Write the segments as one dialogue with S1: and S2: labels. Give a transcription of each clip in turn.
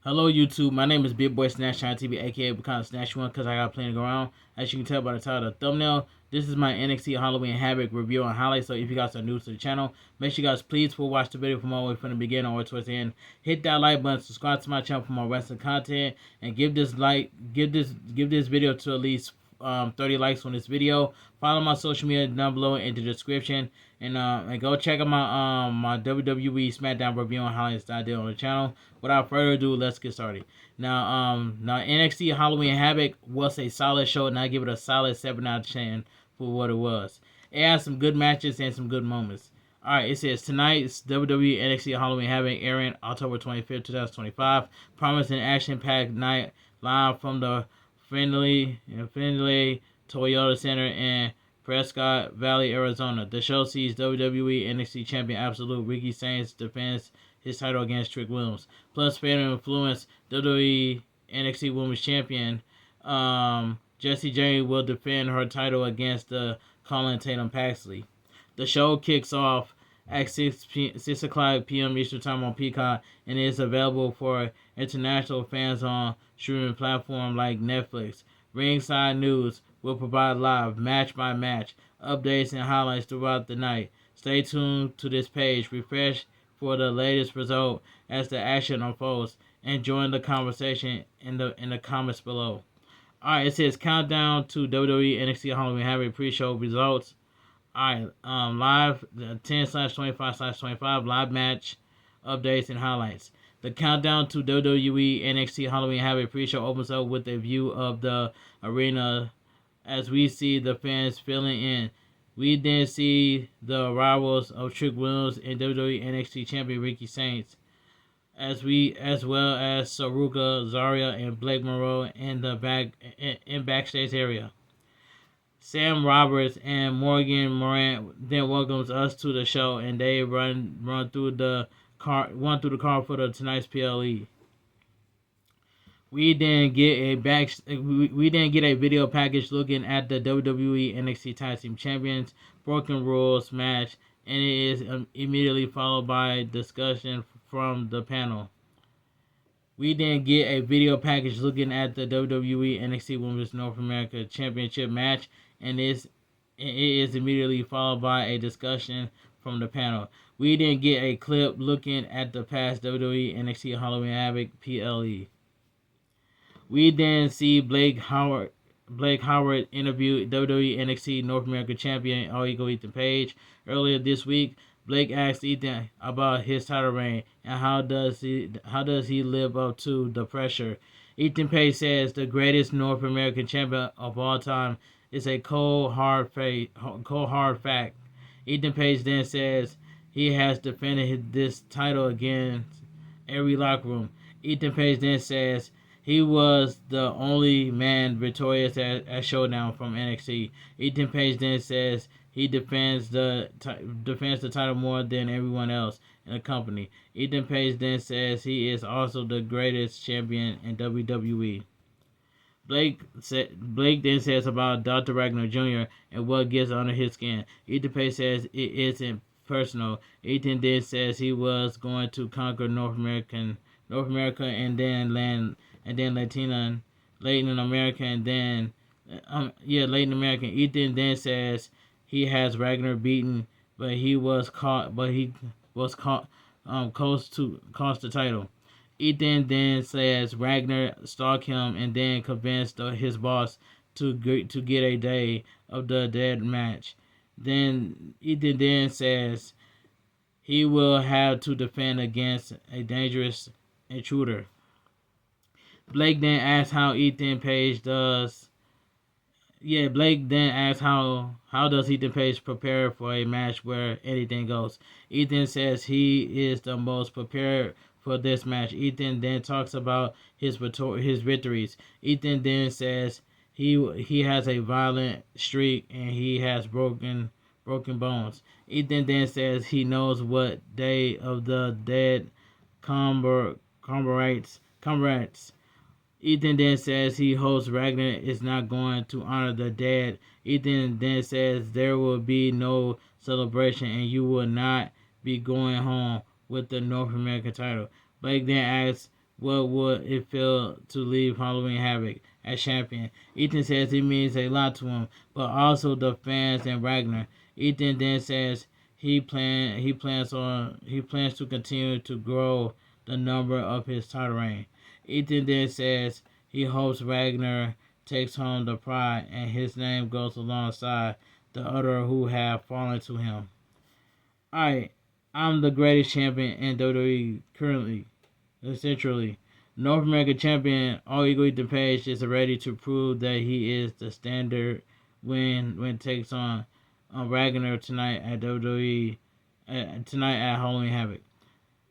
S1: Hello YouTube, my name is Bigboysnacksjonnytv, aka Become Snatch One, because I got plenty to go around. As you can tell by the title of the thumbnail, this is my NXT Halloween Havoc review and highlights. So if you guys are new to the channel, make sure you guys please watch the video from all the way from the beginning all the way towards the end. Hit that like button, subscribe to my channel for more wrestling content, and give this video to at least 30 likes on this video. Follow my social media down below in the description, and go check out my WWE SmackDown review and highlights that I did on the channel. Without further ado, let's get started. Now NXT Halloween Havoc was a solid show, and I give it a solid 7 out of 10 for what it was. It had some good matches and some good moments. Alright, it says tonight's WWE NXT Halloween Havoc airing October 25th, 2025. Promising action-packed night live from the Friendly Toyota Center in Prescott Valley, Arizona. The show sees WWE NXT Champion Absolute Ricky Saints defends his title against Trick Williams. Plus, fan influence WWE NXT Women's Champion Jessie J will defend her title against the Colin Tatum Paxley. The show kicks off at 6 o'clock p.m. Eastern Time on Peacock and is available for international fans on streaming platforms like Netflix. Ringside News will provide live, match-by-match, updates and highlights throughout the night. Stay tuned to this page. Refresh for the latest result as the action unfolds, and join the conversation in the comments below. Alright, it says countdown to WWE NXT Halloween Havoc pre-show results. Alright, live 10/25/25 live match updates and highlights. The countdown to WWE NXT Halloween Havoc pre-show opens up with a view of the arena as we see the fans filling in. We then see the arrivals of Trick Williams and WWE NXT Champion Ricky Saints, as well as Saruka, Zarya, and Blake Monroe in the backstage area. Sam Roberts and Morgan Morant then welcomes us to the show, and they run through the card for the tonight's PLE. We then get a video package looking at the WWE NXT Tag Team Champions Broken Rules match, and it is immediately followed by discussion from the panel. We then get a video package looking at the WWE NXT Women's North America Championship match, and it is immediately followed by a discussion from the panel. We then get a clip looking at the past WWE NXT Halloween Havoc PLE. We then see Blake Howard interview WWE NXT North America Champion All Ego Ethan Page earlier this week. Blake asked Ethan about his title reign and how does he live up to the pressure. Ethan Page says the greatest North American champion of all time is a cold hard fact. Ethan Page then says he has defended this title against every locker room. Ethan Page then says he was the only man victorious at Showdown from NXT. Ethan Page then says he defends the title more than everyone else in the company. Ethan Page then says he is also the greatest champion in WWE. Blake then says about Dr. Ragnar Jr. and what gets under his skin. Ethan Page says it isn't personal. Ethan then says he was going to conquer North America and then Latin America, and then Latin American. Ethan then says he has Ragnar beaten, but he was caught close to cost the title. Ethan then says Ragnar stalked him and then convinced his boss to get a Day of the Dead match. Then Ethan then says he will have to defend against a dangerous intruder. Blake then asks how Ethan Page does. Blake then asks how does Ethan Page prepare for a match where anything goes. Ethan says he is the most prepared for this match. Ethan then talks about his victories. Ethan then says he has a violent streak and he has broken bones. Ethan then says he knows what Day of the Dead commemorates. Ethan then says he hopes Ragnar is not going to honor the dead. Ethan then says there will be no celebration and you will not be going home with the North American title. Blake then asks what would it feel to leave Halloween Havoc as champion. Ethan says it means a lot to him, but also the fans and Ragnar. Ethan then says he plans to continue to grow the number of his title reign. Ethan then says he hopes Ragnar takes home the pride and his name goes alongside the other who have fallen to him. Alright, I'm the greatest champion in WWE currently, essentially. North American champion All Ego Ethan Page is ready to prove that he is the standard when it takes on Ragnar tonight at WWE tonight at Halloween Havoc.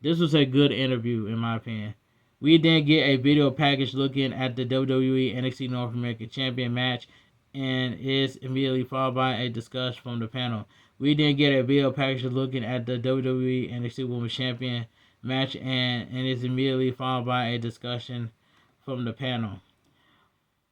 S1: This was a good interview in my opinion. We then get a video package looking at the WWE NXT North American Champion match, and is immediately followed by a discussion from the panel. We then get a video package looking at the WWE NXT Women's Champion match, and is immediately followed by a discussion from the panel.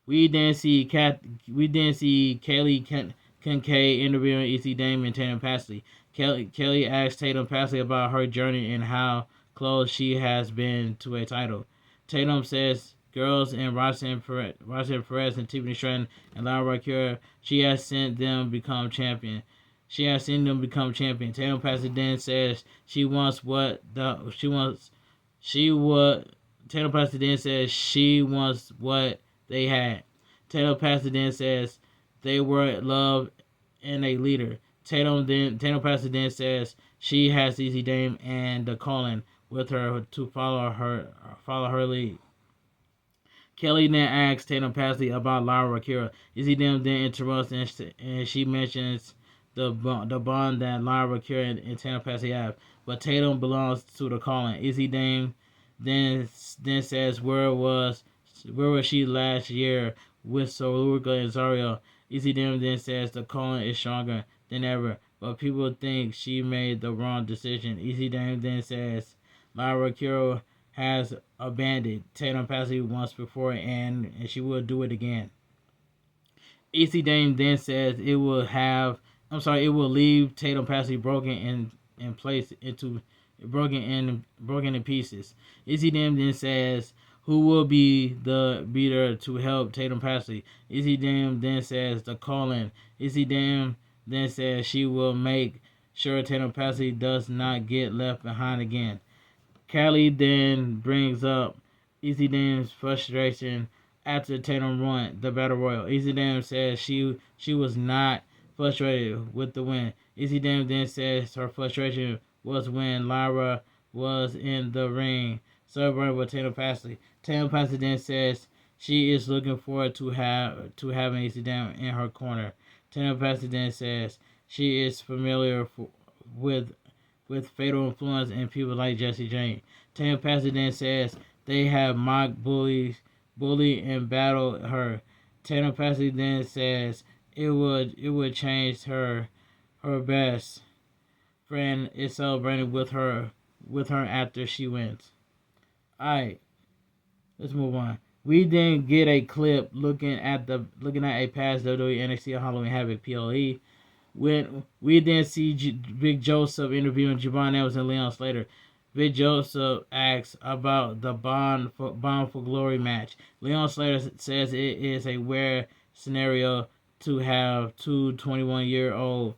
S1: We then see Kaylee Kincaid interviewing EC Dame and Tatum Paxley. Kelly asks Tatum Paxley about her journey and how close she has been to a title. Tatum says girls in Roxanne Perez and Tiffany Stratton and Laura Cura, she has seen them become champion. Tatum Paxley then says Tatum Paxley then says she wants what they had. Tatum Paxley then says they were love and a leader. Tatum Paxley then says she has Easy Dame and the calling with her to follow her lead. Kelly then asks Tatum Paxley about Laura Kira. Easy Dame then interrupts and she mentions the bond that Laura Kira and Tatum Paxley have, but Tatum belongs to the calling. Easy Dame then says where was she last year with Soluka and Zario. Easy Dame then says the calling is stronger than ever, but people think she made the wrong decision. Easy Dame then says Laura Kiro has abandoned Tatum Paxley once before and she will do it again. EC Dame then says it will leave Tatum Paxley broken in pieces. EC Dame then says who will be the beater to help Tatum Paxley. EC Dame then says the calling. EC Dame then says she will make sure Tatum Paxley does not get left behind again. Callie then brings up Easy Dame's frustration after Tatum won the Battle Royal. Easy Dame says she was not frustrated with the win. Easy Dame then says her frustration was when Lyra was in the ring celebrating with Tatum Paxley. Tatum Paxley then says she is looking forward to having Easy Dame in her corner. Tatum Paxley then says she is familiar with fatal influence and people like Jesse Jane. Tatum Paxley then says they have mocked, bully, and battled her. Tatum Paxley then says it would change her best friend is celebrating with her after she wins. Alright, let's move on. We then get a clip looking at a past WWE NXT Halloween Havoc PLE. When we then see Big Joseph interviewing Javon Evans and Leon Slater. Big Joseph asks about the Bond for Glory match. Leon Slater says it is a rare scenario to have two 21 years old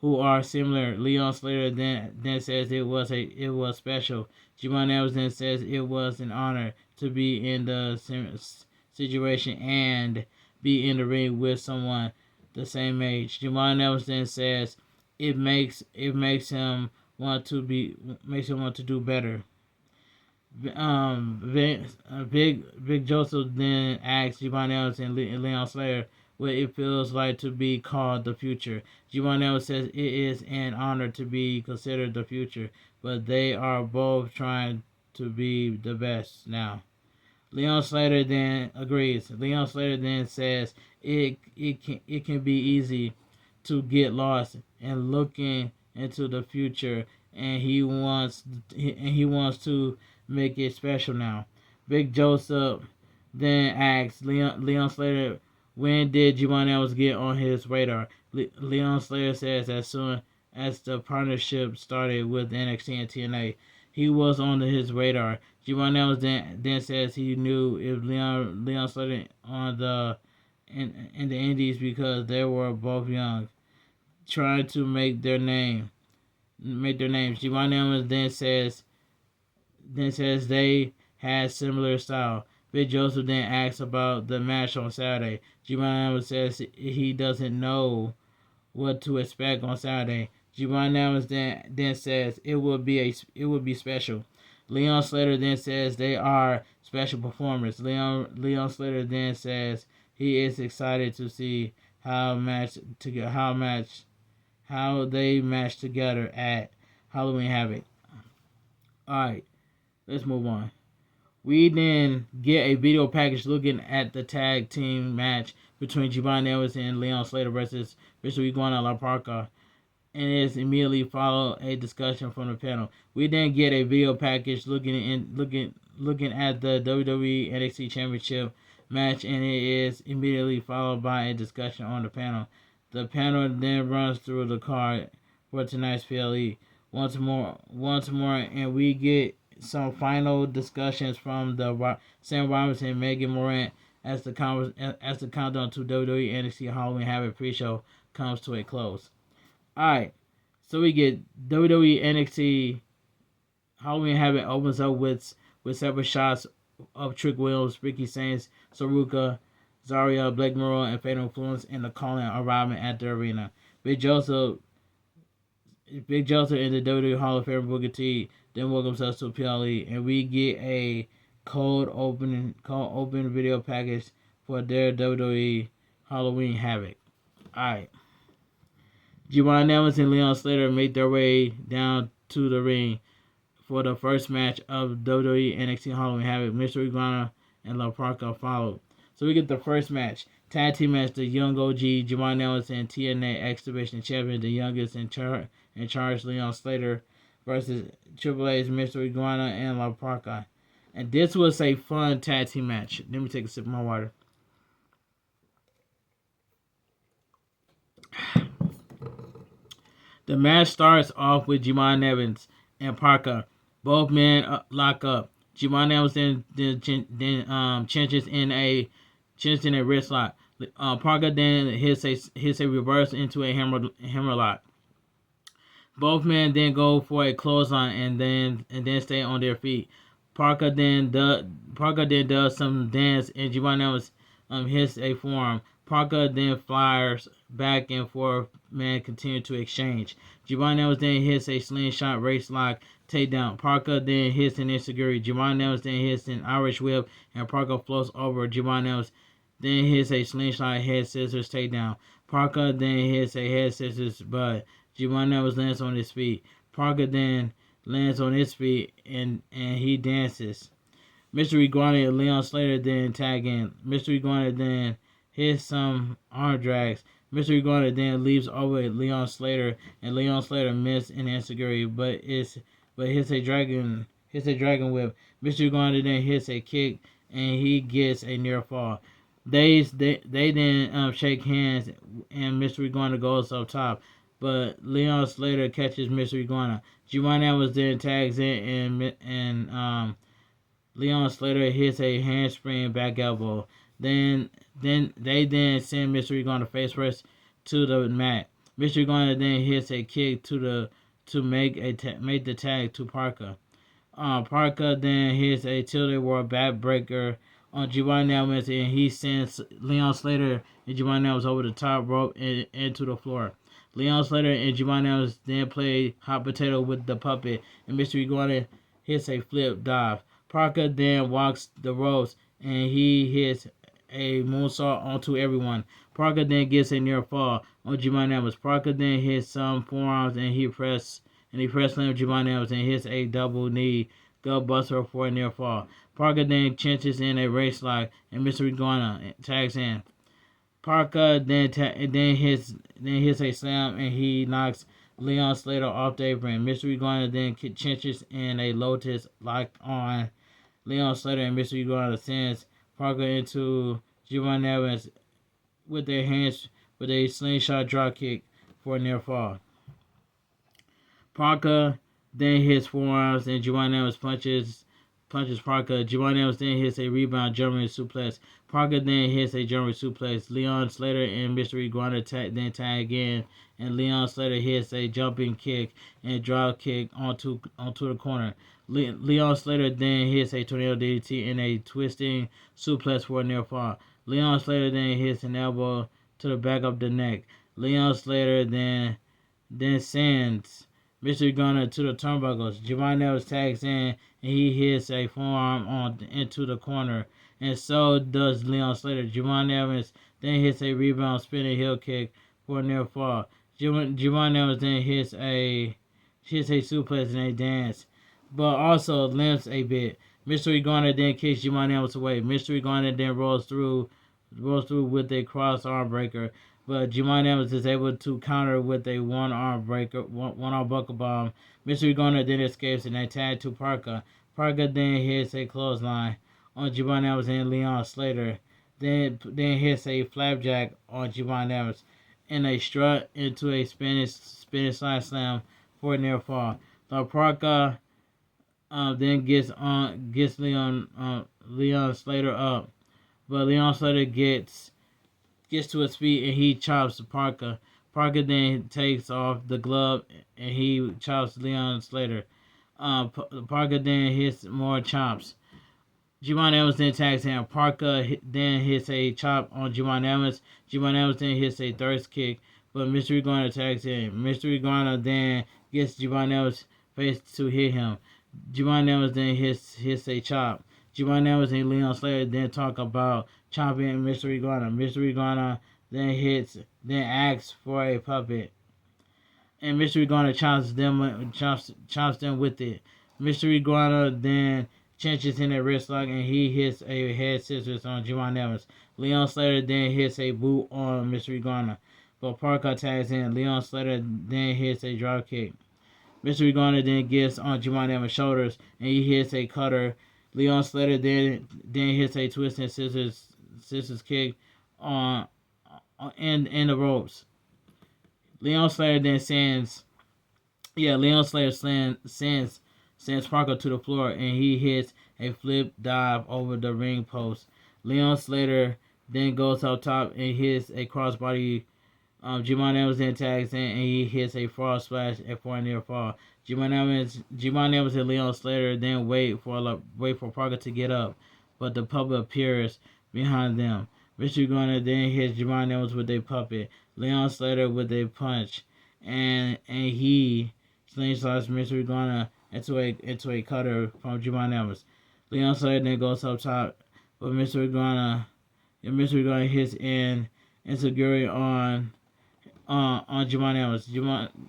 S1: who are similar. Leon Slater then says it was special. Javon Evans then says it was an honor to be in the situation and be in the ring with someone the same age. Javon Evans then says it makes him want to do better. Big Joseph then asks Javon Evans and Leon Slater what it feels like to be called the future. Javon Evans says it is an honor to be considered the future, but they are both trying to be the best now. Leon Slater then agrees. Leon Slater then says it can be easy to get lost and looking into the future, and he wants to make it special now. Big Joseph then asks Leon Slater when did Javon Evans get on his radar. Leon Slater says as soon as the partnership started with NXT and TNA. he was on his radar. Giovanni Evans then says he knew if Leon Slater on in the Indies because they were both young, trying to make their names. Giovanni Evans then says they had similar style. Big Joseph then asks about the match on Saturday. Giovanni Evans says he doesn't know what to expect on Saturday. Giovanni Evans then says it will be special. Leon Slater then says they are special performers. Leon Slater then says he is excited to see how they match together at Halloween Havoc. Alright, let's move on. We then get a video package looking at the tag team match between Giovanni Evans and Leon Slater versus Mr. Iguana La Parca, and it's immediately followed a discussion from the panel. We then get a video package looking at the WWE NXT Championship match, and it is immediately followed by a discussion on the panel. The panel then runs through the card for tonight's PLE once more, and we get some final discussions from the Sam Robinson and Megan Morant as the countdown to WWE NXT Halloween Havoc pre-show comes to a close. Alright, so we get WWE NXT Halloween Havoc opens up with several shots of Trick Williams, Ricky Saints, Saruka, Zaria, Blake Moreau, and Fatal Influence in the calling arriving at the arena. Big Joseph in the WWE Hall of Fame Booker T then welcomes us to PLE, and we get a cold open video package for their WWE Halloween Havoc. Alright. Giovanni Evans and Leon Slater make their way down to the ring for the first match of WWE NXT Halloween Havoc. Mr. Iguana and La Parca followed. So we get the first match. Tag team match, the Young OG, Giovanni Evans and TNA X Division Champion, the youngest in charge, Leon Slater, versus Triple H's Mr. Iguana and La Parca. And this was a fun tag team match. Let me take a sip of my water. The match starts off with Giovanni Evans and Parca. Both men lock up. Giovanni Evans then chinches in a wrist lock. Parca then hits a reverse into a hammer lock. Both men then go for a clothesline and then stay on their feet. Parca then does some dance and Giovanni Evans hits a forearm. Parca then flyers back and forth. Men continue to exchange. Giovanni Evans then hits a slingshot race lock takedown. Parca then hits an enziguri. Giovanni Evans then hits an Irish whip and Parca floats over. Giovanni Evans then hits a slingshot head scissors takedown. Parca then hits a head scissors, but Giovanni Evans lands on his feet. Parca then lands on his feet and he dances. Mr. Iguana and Leon Slater then tag in. Mr. Iguana then hits some arm drags. Mr. Iguana then leaps over Leon Slater, and Leon Slater missed an enziguri, but hits a dragon whip. Mr. Iguana then hits a kick, and he gets a near fall. They then shake hands, and Mr. Iguana goes up top, but Leon Slater catches Mr. Iguana. Giovanni Evans then tags in, and Leon Slater hits a handspring back elbow. Then they send Mr. Iguana face first to the mat. Mr. Iguana then hits a kick to make the tag to Parca. Parca then hits a tilted world backbreaker on Giovanni Evans, and he sends Leon Slater and Giovanni Evans over the top rope and into the floor. Leon Slater and Giovanni Evans then play hot potato with the puppet, and Mr. Iguana hits a flip dive. Parca then walks the ropes, and he hits a moonsault onto everyone. Parca then gets a near fall on Giovanni Evans. Parca then hits some forearms, and he press slams Giovanni Evans and hits a double knee gut buster for a near fall. Parca then chinches in a race lock, and Mr. Iguana tags in. Parca then hits a slam, and he knocks Leon Slater off the apron. Mr. Iguana then chinches in a lotus lock on Leon Slater, and Mr. Iguana sends Parca into Giovanni Evans with their hands with a slingshot drop kick for a near fall. Parca then hits forearms, and Juwan Evans punches Parker. Juwan Evans then hits a rebound German suplex. Parker then hits a German suplex. Leon Slater and Mystery Iguana then tag in, and Leon Slater hits a jumping kick and drop kick onto the corner. Leon Slater then hits a tornado DDT and a twisting suplex for a near fall. Leon Slater then hits an elbow to the back of the neck. Leon Slater then sends Mystery Gunner to the turnbuckles. Juwan Evans tags in and he hits a forearm into the corner, and so does Leon Slater. Juwan Evans then hits a rebound spinning heel kick for a near fall. Juwan Evans then hits a suplex and a dance, but also limps a bit. Mystery Gunner then kicks Juwan Evans away. Mystery Gunner then rolls through with a cross arm breaker, but Juwan Evans is able to counter with a one arm buckle bomb. Mystery Gunner then escapes and they tag to Parker. Parker then hits a clothesline on Juwan Evans and Leon Slater. Then hits a flapjack on Juwan Evans and a strut into a Spanish side slam for a near fall. So Parker then gets Leon Slater up, but Leon Slater gets to his feet and he chops Parker. Parker then takes off the glove and he chops Leon Slater. Parker then hits more chops. Juwan Evans then tags him. Parker then hits a chop on Juwan Evans. Juwan Evans then hits a thirst kick, but Mystery Iguana tags in. Mystery Iguana then gets Juwan Evans' face to hit him. Juwan Evans then hits a chop. Juwan Evans and Leon Slater then talk about chopping Mystery Iguana. Mystery Iguana then asks for a puppet, and Mystery Iguana chops them with it. Mystery Iguana then clinches in a wrist lock and he hits a head scissors on Juwan Evans. Leon Slater then hits a boot on Mystery Iguana, but Parker tags in. Leon Slater then hits a drop kick. Mystery Iguana then gets on Juwan Evans' shoulders and he hits a cutter. Leon Slater then hits a twist and scissors kick on in the ropes. Leon Slater then sends Parker to the floor and he hits a flip dive over the ring post. Leon Slater then goes up top and hits a crossbody. Juwan Evans then tags in and he hits a frog splash for a near fall. Juwan Evans and Leon Slater then wait for Parker to get up, but the puppet appears behind them. Mystery Gunner then hits Juwan Evans with a puppet. Leon Slater with a punch, and he slingshots Mystery Gunner into a cutter from Juwan Evans. Leon Slater then goes up top, but Mystery Gunner hits in Insecurity on Juwan Evans.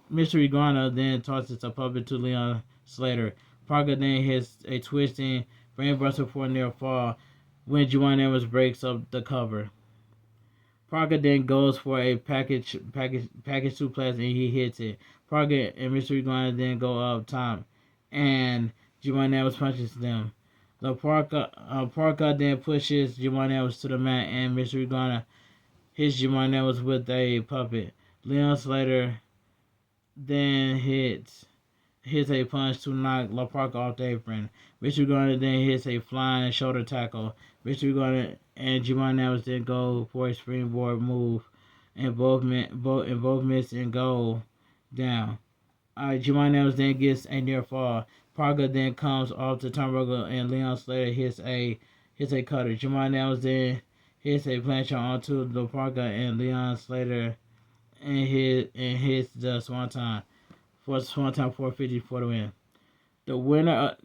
S1: Mystery Iguana then tosses a puppet to Leon Slater. Parker then hits a twisting brainbuster for a near fall when Juwan Evans breaks up the cover. Parker then goes for a package suplex and he hits it. Parker and Mystery Iguana then go up top and Juwan Evans punches them. The Parker then pushes Juwan Evans to the mat and Mystery Iguana hits Juwan Evans with a puppet. Leon Slater then hits a punch to knock La Parka off the apron. Mystery Gunner then hits a flying shoulder tackle. Mystery Gunner and Juwan Evans then go for a springboard move, and both miss and go down. Juwan Evans then gets a near fall. Parker then comes off the turnbuckle and Leon Slater hits a cutter. Juwan Evans then hits a plancha onto the Parker and Leon Slater and hits the Swanton 450 for the win. The winner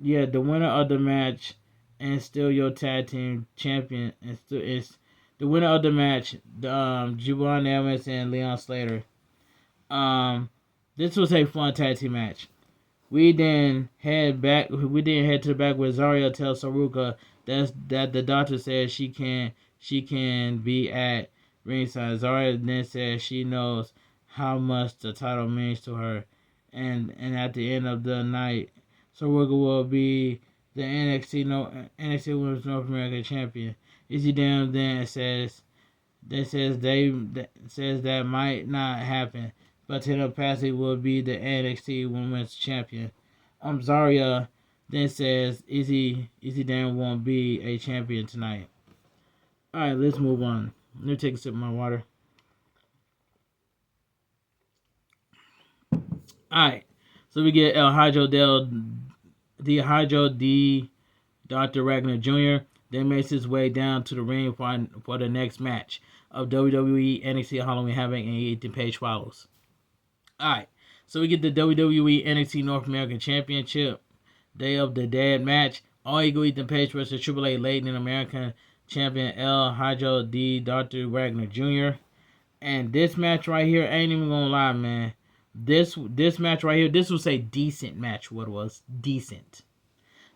S1: of the match and still your tag team champion is the winner of the match. Juwan Evans and Leon Slater. This was a fun tag team match. We then head to the back where Zarya tells Saruka that the doctor says she can be at ringside. Zarya then says she knows how much the title means to her, and at the end of the night, Saruka will be the NXT Women's North American Champion. Izzy Dam then says that might not happen, but Tatum Paxley will be the NXT Women's Champion. Zarya then says Izzy Dan won't be a champion tonight. Alright, let's move on. Let me take a sip of my water. Alright, so we get El Hydro D. Dr. Ragnar Jr. then makes his way down to the ring for the next match of WWE NXT Halloween Havoc, and Ethan Page follows. Alright, so we get the WWE NXT North American Championship Day of the Dead match. All Eagle Ethan Page versus Triple A Late in American Champion El Hydro D. Dr. Ragnar Jr. And this match right here, I ain't even gonna lie, man. This match right here, this was a decent match. What it was decent.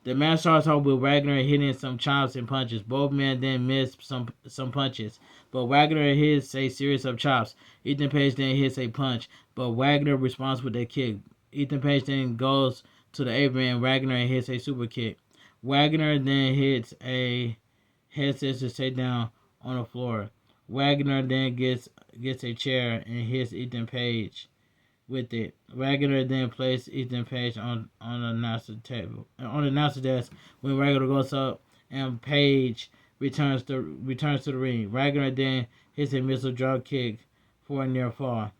S1: The match starts off with Wagner hitting some chops and punches. Both men then miss some punches, but Wagner hits a series of chops. Ethan Page then hits a punch, but Wagner responds with a kick. Ethan Page then goes to the apron and Wagner hits a super kick. Wagner then hits a head scissors takedown on the floor. Wagner then gets a chair and hits Ethan Page with it. Wagner then places Ethan Page on the announcer table, on the announcer desk. When Wagner goes up and Page returns to the ring, Wagner then hits a missile drop kick for a near fall.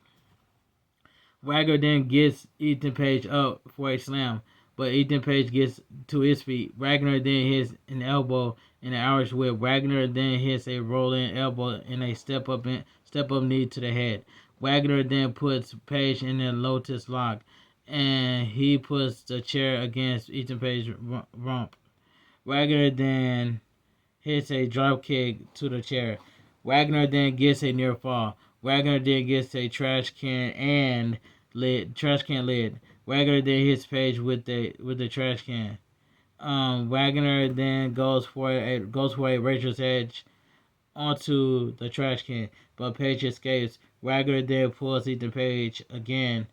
S1: Wagner then gets Ethan Page up for a slam, but Ethan Page gets to his feet. Wagner then hits an elbow in the Irish whip. Wagner then hits a rolling elbow and a step up knee to the head. Wagner then puts Page in a Lotus lock, and he puts the chair against Ethan Page's rump. Wagner then hits a drop kick to the chair. Wagner then gets a near fall. Wagner then gets a trash can lid. Wagner then hits Page with the trash can. Wagner then goes for a Rachel's Edge onto the trash can, but Page escapes. Wagner then pulls Ethan Page again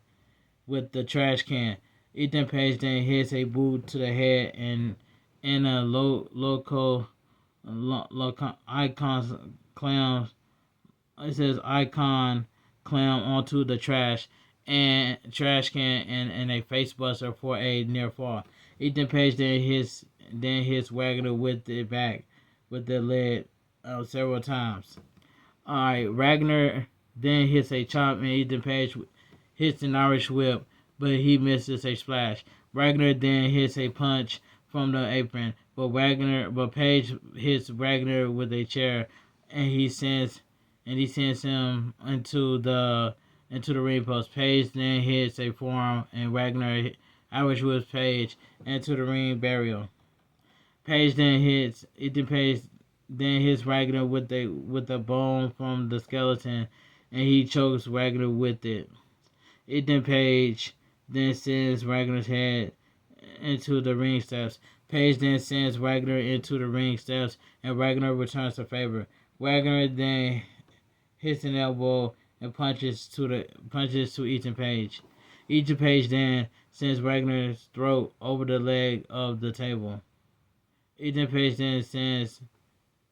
S1: with the trash can. Ethan Page then hits a boot to the head and in a local icon clam. It says icon clam onto the trash can and a face buster for a near fall. Ethan Page then hits Wagner with the back with the lid several times. Alright, Wagner then hits a chop and Ethan Page hits an Irish whip, but he misses a splash. Wagner then hits a punch from the apron, but Page hits Wagner with a chair, and he sends him into the ring post. Page then hits a forearm, and Wagner Irish whips Page into the ring burial. Page then hits Ethan Page then hits Wagner with a bone from the skeleton, and he chokes Wagner with it. Ethan Page then sends Wagner's head into the ring steps. Page then sends Wagner into the ring steps, and Wagner returns the favor. Wagner then hits an elbow and punches to Ethan Page. Ethan Page then sends Wagner's throat over the leg of the table. Ethan Page then sends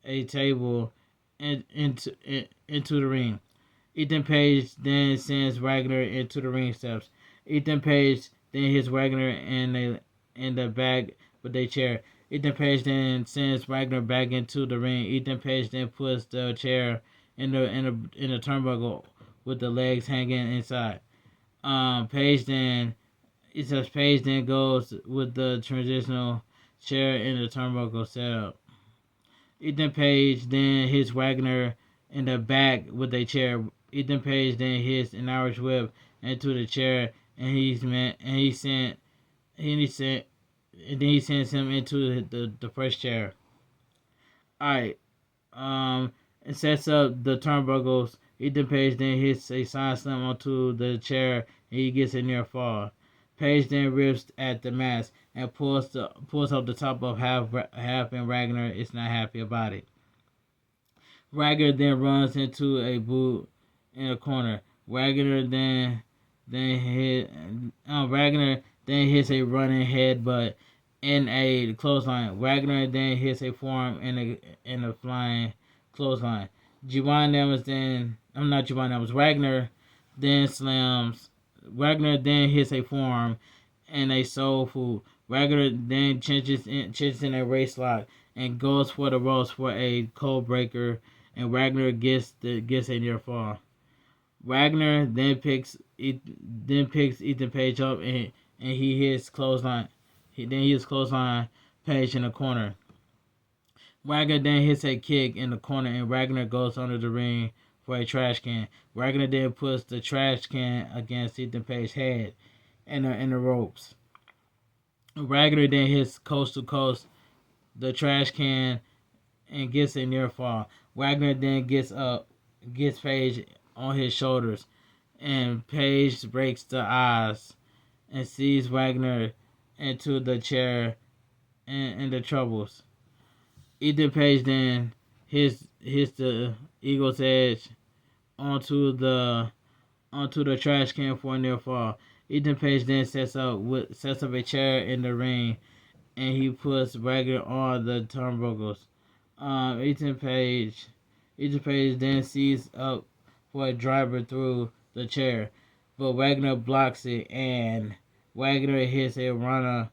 S1: a table into the ring. Ethan Page then sends Wagner into the ring steps. Ethan Page then hits Wagner in the back with a chair. Ethan Page then sends Wagner back into the ring. Ethan Page then puts the chair in the turnbuckle with the legs hanging inside. Page then goes with the transitional chair in the turnbuckle setup. Ethan Page then hits Wagner in the back with a chair. Ethan Page then hits an Irish whip into the chair, and he sends him into the first chair. Alright. It sets up the turnbuckles. Ethan Page then hits a side slam onto the chair, and he gets a near fall. Page then rips at the mask and pulls off the top of half, and Wagner is not happy about it. Wagner then runs into a boot in a corner. Wagner then hits a running headbutt in a clothesline. Wagner then hits a forearm in a flying clothesline. Wagner then hits a forearm and a soul food. Wagner then changes in a race lock and goes for the ropes for a code breaker, and Wagner gets a near fall. Wagner then picks Ethan Page up and he hits clothesline. He hits clothesline Page in the corner. Wagner then hits a kick in the corner and Wagner goes under the ring for a trash can. Wagner then puts the trash can against Ethan Page's head in the ropes. Wagner then hits coast to coast the trash can and gets a near fall. Wagner then gets Page on his shoulders, and Page breaks the eyes and sees Wagner into the chair and the troubles. Ethan Page then hits the Eagle's Edge onto the trash can for a near fall. Ethan Page then sets up a chair in the ring, and he puts Wagner on the turnbuckles. Ethan Page then sees up for a driver through the chair, but Wagner blocks it, and Wagner hits a runner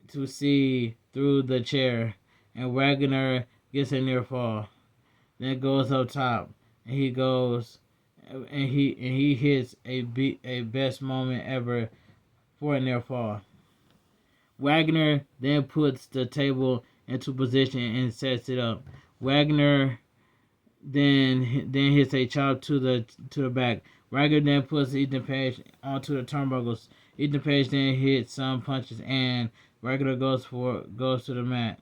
S1: to see through the chair, and Wagner gets a near fall. Then goes up top, and he hits a best moment ever for a near fall. Wagner then puts the table into position and sets it up. Wagner then hits a chop to the back. Wagner then puts Ethan Page onto the turnbuckles. Ethan Page then hits some punches and Wagner goes to the mat.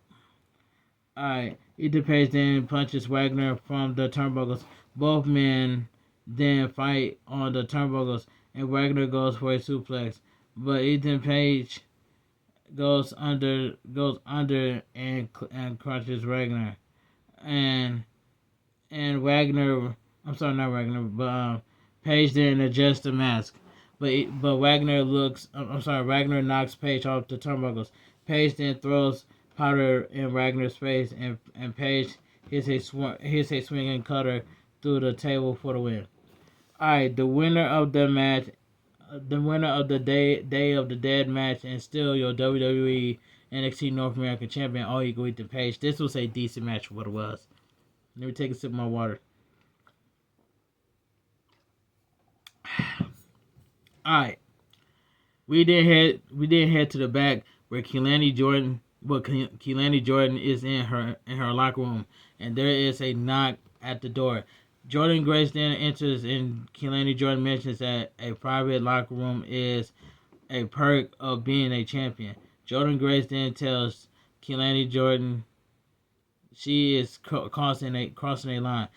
S1: Alright, Ethan Page then punches Wagner from the turnbuckles. Both men then fight on the turnbuckles and Wagner goes for a suplex. But Ethan Page goes under and crushes Wagner. And Wagner, I'm sorry, not Wagner, but Page didn't adjust the mask. But Wagner Wagner knocks Page off the turnbuckles. Page then throws powder in Wagner's face, and Page hits a swinging cutter through the table for the win. Alright, the winner of the match, the winner of the Day of the Dead match, and still your WWE NXT North American Champion, All Equal Ethan Page. This was a decent match for what it was. Let me take a sip of my water. Alright. We did head to the back where Keilani Jordan is in her locker room, and there is a knock at the door. Jordan Grace then enters, and Keilani Jordan mentions that a private locker room is a perk of being a champion. Jordan Grace then tells Keilani Jordan she is crossing a line.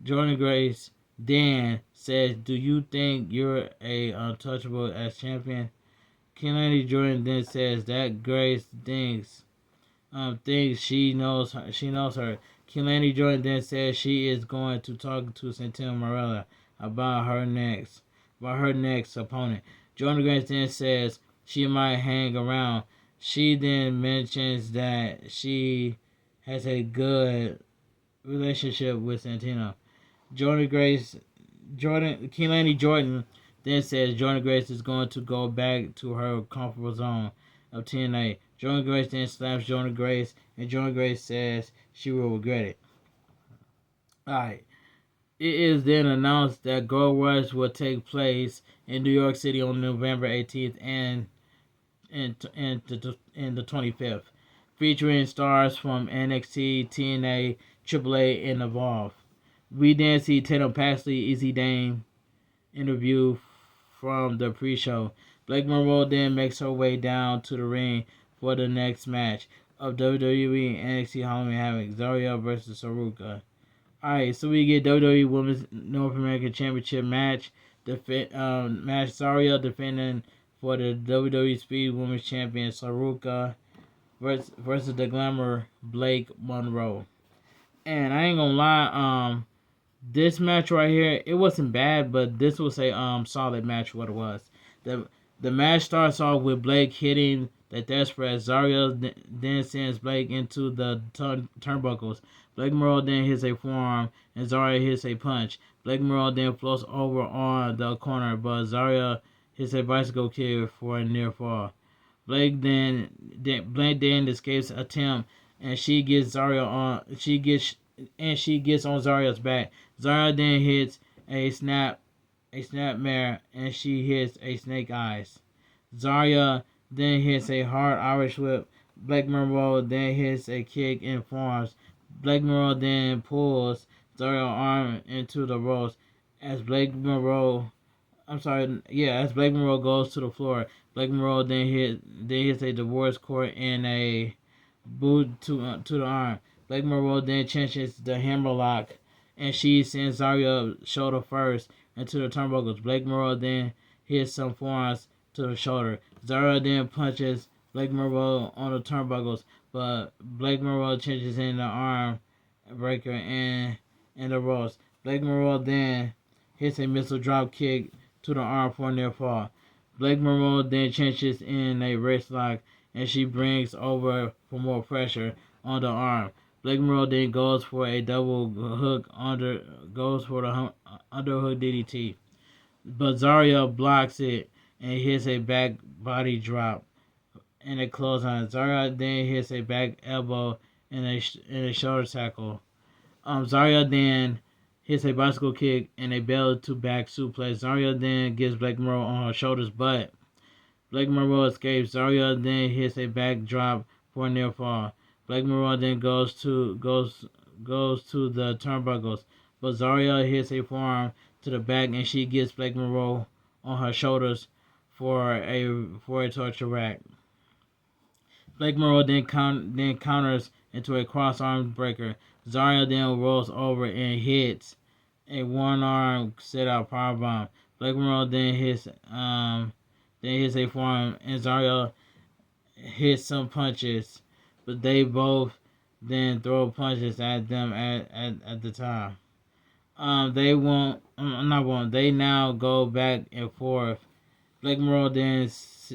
S1: Jordan Grace then says, "Do you think you're a untouchable as champion?" Keilani Jordan then says that Grace thinks she knows her. Keilani Jordan then says she is going to talk to Santana Marella about her next opponent. Jordan Grace then says she might hang around. She then mentions that she has a good relationship with Santana. Keilani Jordan then says Jordan Grace is going to go back to her comfortable zone of TNA. Jordan Grace then slaps Jordan Grace, and Jordan Grace says she will regret it. Alright. It is then announced that Gold Rush will take place in New York City on November 18th and the 25th, featuring stars from NXT, TNA, AAA, and Evolve. We then see Tatum Paxley, Easy Dame interview from the pre-show. Blake Monroe then makes her way down to the ring for the next match of WWE NXT Halloween Havoc, Zarya versus Saruka. Alright, so we get WWE Women's North American Championship match. Zarya defending for the WWE Speed Women's Champion Saruka versus the Glamour Blake Monroe. And I ain't gonna lie, this match right here, it wasn't bad, but this was a solid match. What it was, the match starts off with Blake hitting the Death Press. Zarya then sends Blake into the turnbuckles. Blake Monroe then hits a forearm, and Zarya hits a punch. Blake Monroe then floats over on the corner, but Zarya hits a bicycle kick for a near fall. Blake then escapes a attempt, and she gets Zarya on. She gets on Zarya's back. Zarya then hits a snap mare, and she hits a snake eyes. Zarya then hits a hard Irish whip. Blake Monroe then hits a kick in forearms. Blake Monroe then pulls Zarya's arm into the ropes as Blake Monroe. As Blake Monroe goes to the floor, Blake Monroe then hits a divorce court and a boot to the arm. Blake Monroe then changes the hammerlock, and she sends Zarya shoulder first into the turnbuckles. Blake Monroe then hits some forearms to the shoulder. Zarya then punches Blake Monroe on the turnbuckles, but Blake Monroe changes in the arm breaker and the ropes. Blake Monroe then hits a missile drop kick to the arm for a near fall. Blake Monroe then changes in a wrist lock, and she brings over for more pressure on the arm. Blake Monroe then goes for a double hook goes for the underhook DDT. But Zarya blocks it and hits a back body drop and a clothesline. Zarya then hits a back elbow and a shoulder tackle. Zarya then hits a bicycle kick and a belly to back suplex. Zarya then gets Blake Monroe on her shoulders, but Blake Monroe escapes. Zarya then hits a back drop for a near fall. Blake Monroe then goes to the turnbuckles, but Zarya hits a forearm to the back and she gets Blake Monroe on her shoulders for a torture rack. Blake Monroe then counters into a cross arm breaker. Zarya then rolls over and hits a one arm set out powerbomb. Blake Monroe then hits a forearm, and Zarya hits some punches, but they both then throw punches at them at the time. They now go back and forth. Blake Monroe then hits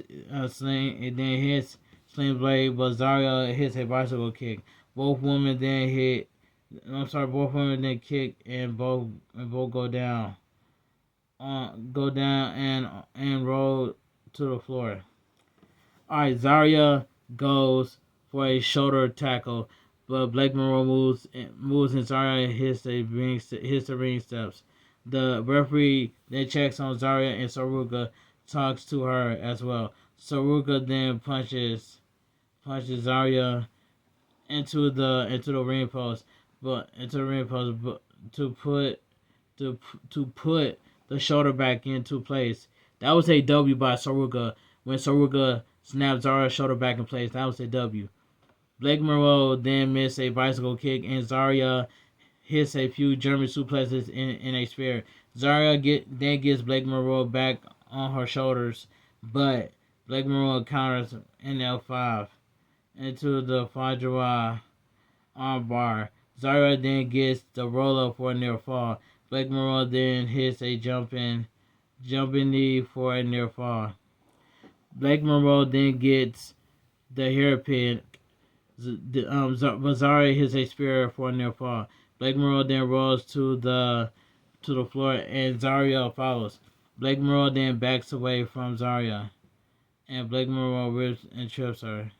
S1: Sling Blade, but Zarya hits a bicycle kick. Both women then kick and both go down. And roll to the floor. Alright, Zarya goes for a shoulder tackle, but Blake Monroe moves and Zarya hits the ring steps. The referee then checks on Zarya, and Saruka talks to her as well. Saruka then punches Zarya into the ring post, but to put the shoulder back into place. That was a W by Saruka. When Saruka snapped Zarya's shoulder back in place, that was a W. Blake Monroe then missed a bicycle kick, and Zarya hits a few German suplexes in a spear. Zarya then gets Blake Monroe back on her shoulders, but Blake Monroe counters an L5 into the Fajra armbar. Zarya then gets the roll up for a near fall. Blake Monroe then hits a jumping knee for a near fall. Blake Monroe then gets the hairpin. Zarya hits a spear for a near fall. Blake Monroe then rolls to the floor, and Zarya follows. Blake Monroe then backs away from Zarya, and Blake Monroe rips and trips her.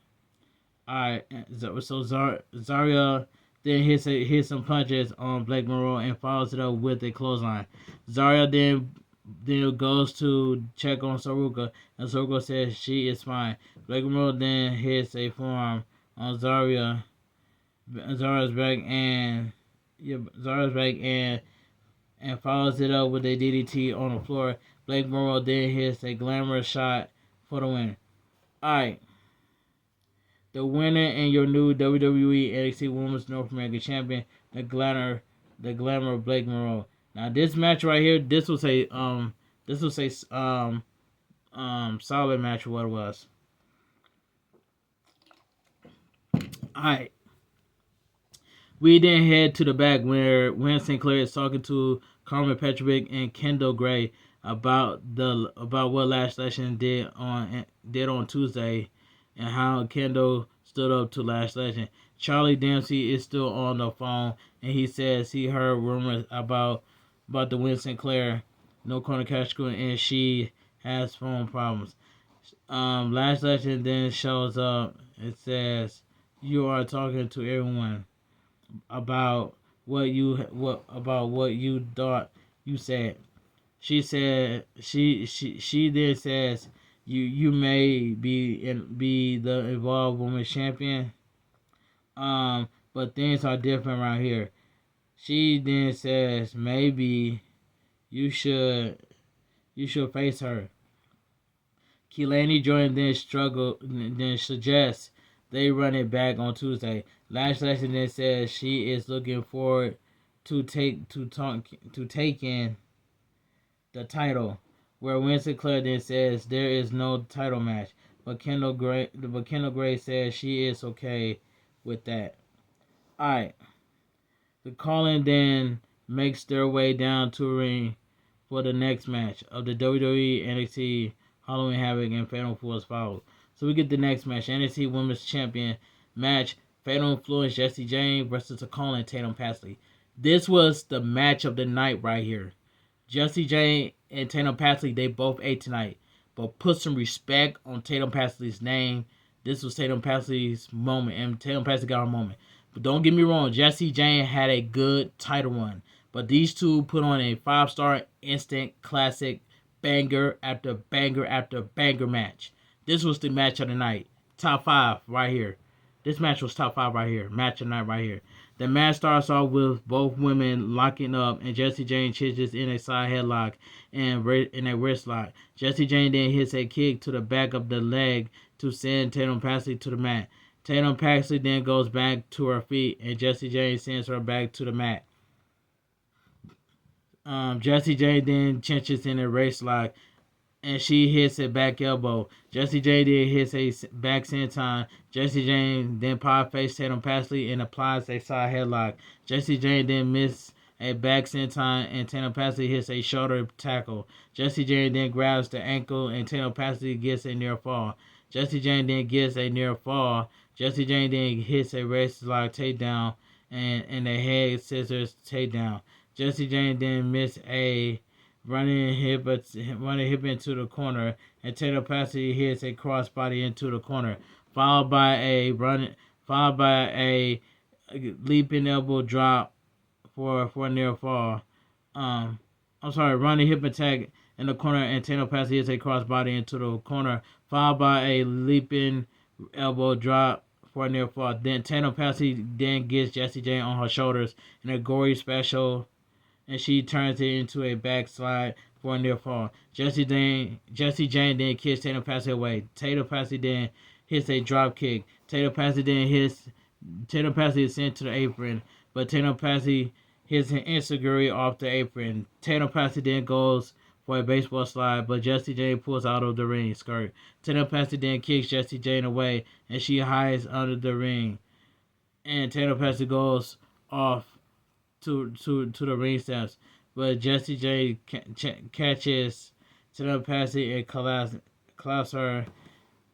S1: Alright, so Zarya then hits some punches on Blake Monroe and follows it up with a clothesline. Zarya then goes to check on Saruka, and Saruka says she is fine. Blake Monroe then hits a forearm on Zarya's back and follows it up with a DDT on the floor. Blake Monroe then hits a glamorous shot for the win. Alright. The winner and your new WWE NXT Women's North American Champion, the glamour Blake Monroe. Now this match right here, this was a solid match for what it was. Alright. We then head to the back where Wayne Sinclair is talking to Carmen Petrovic and Kendall Gray about what Lash Legend did on Tuesday and how Kendall stood up to Lash Legend. Charlie Dempsey is still on the phone, and he says he heard rumors about the Wayne Sinclair No Corner Cash School, and she has phone problems. Last legend then shows up. It says, "You are talking to everyone about what you thought you said." She then says, "You may be the Evolved Women's Champion, but things are different around here." She then says, "Maybe you should face her." Keelani Jordan then suggests they run it back on Tuesday. Lash Legend then says she is looking forward to taking the title. Where Winston Clare then says there is no title match, but Kendall Gray says she is okay with that. Alright. The Call-In then makes their way down to the ring for the next match of the WWE NXT Halloween Havoc and Fatal Influence followed. So we get the next match, NXT Women's Champion match, Fatal Influence Jessie Jane versus the Call-In Tatum Paxley. This was the match of the night right here. Jessie Jane and Tatum Paxley, they both ate tonight. But put some respect on Tatum Paxley's name. This was Tatum Paxley's moment, and Tatum Paxley got her moment. But don't get me wrong, Jessie Jane had a good title run. But these two put on a 5-star instant classic banger after banger after banger match. This was the match of the night. Top 5 right here. This match was top 5 right here. Match of the night right here. The match starts off with both women locking up, and Jessie Jane changes in a side headlock and in a wrist lock. Jessie Jane then hits a kick to the back of the leg to send Tatum Paxley to the mat. Tatum Paxley then goes back to her feet, and Jessie Jane sends her back to the mat. Jessie Jane then clinches in a wrist lock, and she hits a back elbow. Jessie Jane then hits a back senton. Jessie Jane then power face Tatum Paxley and applies a side headlock. Jessie Jane then misses a back senton, and Tatum Paxley hits a shoulder tackle. Jessie Jane then grabs the ankle, and Tatum Paxley gets a near fall. Jessie Jane then gets a near fall. Jessie Jane then hits a wrist lock takedown and a head scissors takedown. Jessie Jane then missed a running hip into the corner, and Tatum Paxley hits a crossbody into the corner, followed by a leaping elbow drop for a near fall. Running hip attack in the corner, and Tatum Paxley hits a crossbody into the corner, followed by a leaping elbow drop for a near fall. Then Tatum Paxley then gets Jessie Jane on her shoulders in a gory special, and she turns it into a backslide for a near fall. Jessie Jane then kicks Tatum Paxley away. Tatum Paxley then hits a drop kick. Tatum Paxley is sent to the apron, but Tatum Paxley hits an enziguri off the apron. Tatum Paxley then goes for a baseball slide, but Jessie Jane pulls out of the ring skirt. Tatum Paxley then kicks Jessie Jane away, and she hides under the ring. And Tatum Paxley goes off to the ring steps, but Jessie Jane catches Tatum Paxley and collapses her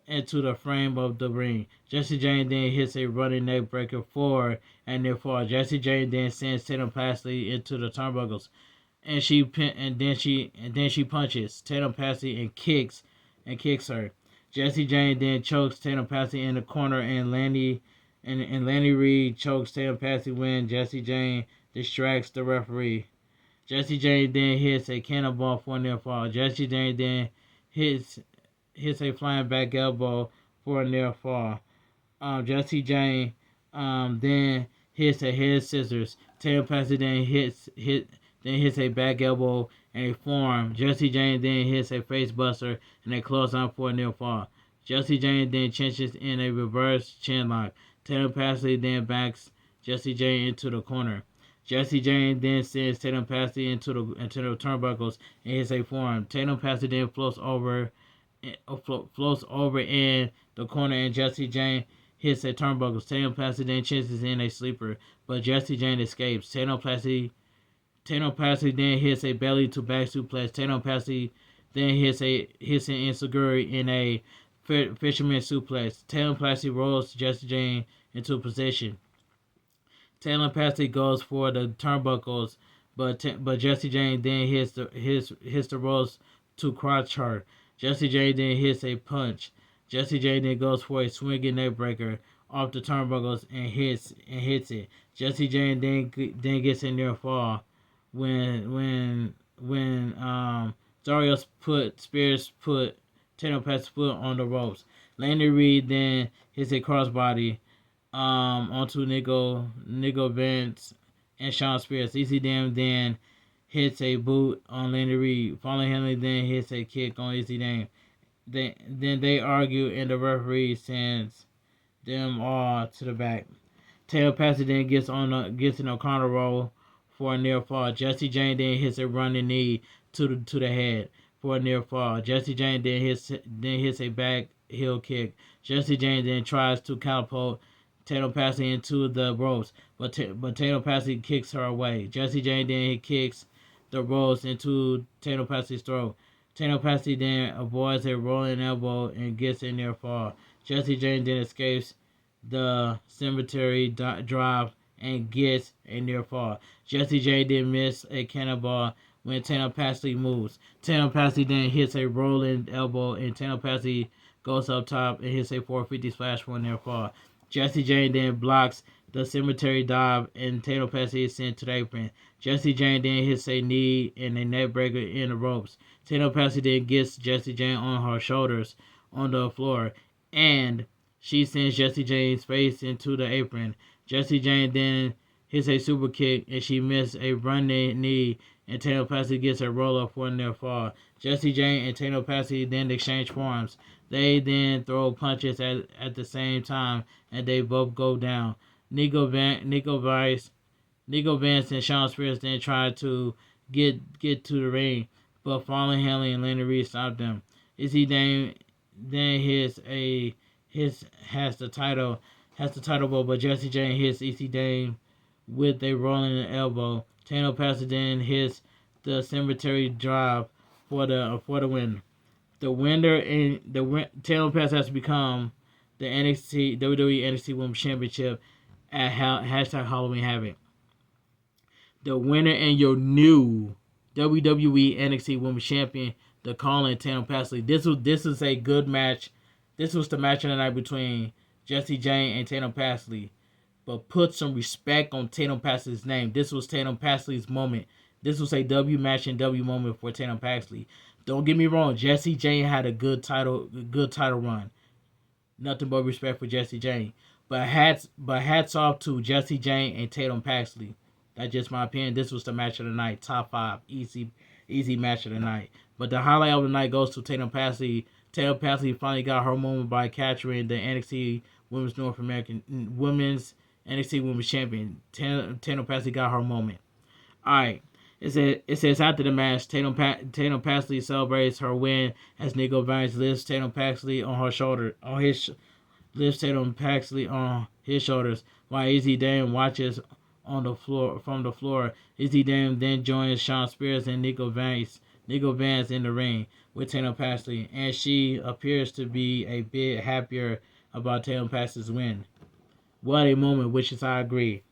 S1: into the frame of the ring. Jessie Jane then hits a running neck breaker forward and near fall. Jessie Jane then sends Tatum Paxley into the turnbuckles, and then she punches Tatum Paxley and kicks her. Jessie Jane then chokes Tatum Paxley in the corner, and Lanny Reed chokes Tatum Paxley when Jessie Jane distracts the referee. Jessie Jane then hits a cannonball for a near fall. Jessie Jane then hits a flying back elbow for a near fall. Jessie Jane then hits a head scissors. Tatum Paxley then hits a back elbow and a forearm. Jessie Jane then hits a face buster and a clothesline for a near fall. Jessie Jane then cinches in a reverse chin lock. Tatum Paxley then backs Jessie Jane into the corner. Jessie Jane then sends Tatum Paxley into the turnbuckles and hits a forearm. Tatum Paxley then floats over in the corner, and Jessie Jane hits a turnbuckles. Tatum Paxley then chases in a sleeper, but Jessie Jane escapes. Tatum Paxley then hits a belly to back suplex. Tatum Paxley then hits an enziguri in a fisherman suplex. Tatum Paxley rolls Jessie Jane into position. Tatum Paxley goes for the turnbuckles, but Jessie Jane then hits the ropes to crouch her. Jesse James then hits a punch. Jesse James then goes for a swinging neck breaker off the turnbuckles and hits it. Jesse James then gets in there fall when Dario Spears put Tatum Paxley's foot on the ropes. Laney Reed then hits a crossbody onto Nico Vance and Sean Spears. EC Dam then hits a boot on Laney Reed. Fallen Henley then hits a kick on EC Dam. Then they argue and the referee sends them all to the back. Tatum Paxley then gets in a corner roll for a near fall. Jesse James then hits a running knee to the head for a near fall. Jesse James then hits a back heel kick. Jesse James then tries to catapult Tatum Paxley into the ropes, but Tatum Paxley kicks her away. Jesse James then kicks the ropes into Tatum Paxley's throat. Tatum Paxley then avoids a rolling elbow and gets in near fall. Jesse James then escapes the cemetery drive and gets a near fall. Jesse James then misses a cannonball when Tatum Paxley moves. Tatum Paxley then hits a rolling elbow and Tatum Paxley goes up top and hits a 450 splash for a near fall. Jesse James then blocks the cemetery dive and Tatum Paxley is sent to the apron. Jesse James then hits a knee and a neck breaker in the ropes. Tatum Paxley then gets Jesse James on her shoulders on the floor and she sends Jesse James' face into the apron. Jesse James then hits a super kick and she misses a running knee and Tatum Paxley gets a roll up for a near fall. Jesse James and Tatum Paxley then exchange forearms. They then throw punches at the same time and they both go down. Nico Vance and Sean Spears then try to get to the ring, but Fallen Henley and Laney Reed stop them. Izzy then has the title ball, but Jesse James hits EC Dame with a rolling elbow. Tatum Paxley then hits the cemetery drive for the win. The winner Tatum Paxley has to become the WWE NXT Women's Championship at #Halloween Havoc. The winner and your new WWE NXT Women's Champion, the Colin Tatum Paxley. This was a good match. This was the match of the night between Jesse James and Tatum Paxley. But put some respect on Tatum Paxley's name. This was Tatum Paxley's moment. This was a W match and W moment for Tatum Paxley. Don't get me wrong, Jesse James had a good title run. Nothing but respect for Jesse James. But hats off to Jesse James and Tatum Paxley. That's just my opinion. This was the match of the night. Top 5. Easy match of the night. But the highlight of the night goes to Tatum Paxley. Tatum Paxley finally got her moment by capturing the NXT Women's NXT Women's Champion. Tatum Paxley got her moment. Alright. It says after the match, Tatum Paxley celebrates her win as Nico Vance lifts Tatum Paxley on his shoulders while Izzy Dame watches on the floor from the floor. Izzy Dame then joins Sean Spears and Nico Vance in the ring with Tatum Paxley, and she appears to be a bit happier about Tatum Paxley's win. What a moment, which is I agree.